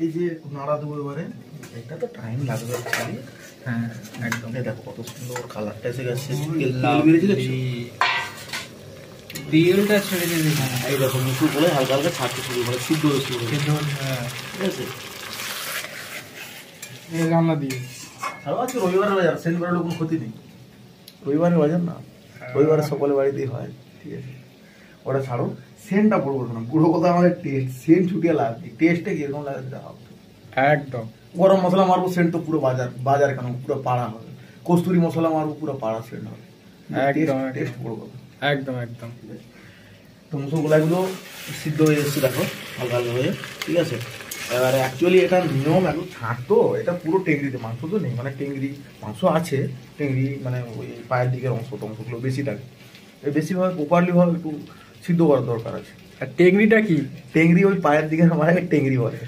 এই যে নাড়া দেবো এবারে, এটা তো টাইম লাগবে অ্যাকচুয়ালি। হ্যাঁ একদম। দেখো কত সুন্দর কালারটা এসে গেছে, তেল বেরিয়েছে দেখছো? তেলটা ছেড়ে দেবে। এই দেখো মুসুর করে হালকা হালকা ছাড়তে শুরু করে, সিদ্ধ হতে শুরু করে। হ্যাঁ ঠিক আছে, এই রান্না দিয়ে। আর আজকে রবিবারের বাজার, সেন্ট করার কোনো ক্ষতি নেই। রবিবারের বাজার না, রবিবারে সকলের বাড়িতেই হয়। ঠিক আছে, ওটা ছাড়ো, সেন্টটা পড়বো না। পুরো কথা আমাদের টেস্ট, সেন্ট ছুটিয়ে লাভ নেই। টেস্টটা কিরকম লাগে সেটা ভাবতো। একদম। গরম মশলা মারবো, সেন্ট তো পুরো বাজার, বাজার কেন পুরো পাড়া হবে। কস্তুরি মশলা মারবো, পুরো পাড়া সেন্ট হবে। একদম টেস্ট পুরো কথা। একদম একদম। তো মুসুরগুলাগুলো সিদ্ধ হয়ে এসছে দেখো, হালকা হালকা হয়ে। ঠিক আছে, এবারে অ্যাকচুয়ালি এটা নিয়ম একটু ছাড়তো, এটা পুরো টেংরিতে, মাংস তো নেই, মানে টেংরি মাংস আছে, টেংরি মানে ওই পায়ের দিকের অংশগুলো বেশি থাকে, বেশিভাবে প্রপারলি ভাবে একটু সিদ্ধ করার দরকার আছে। আর টেকনিটা কি? টেংরি ওই পায়ের দিকে মানে টেংরি বলে।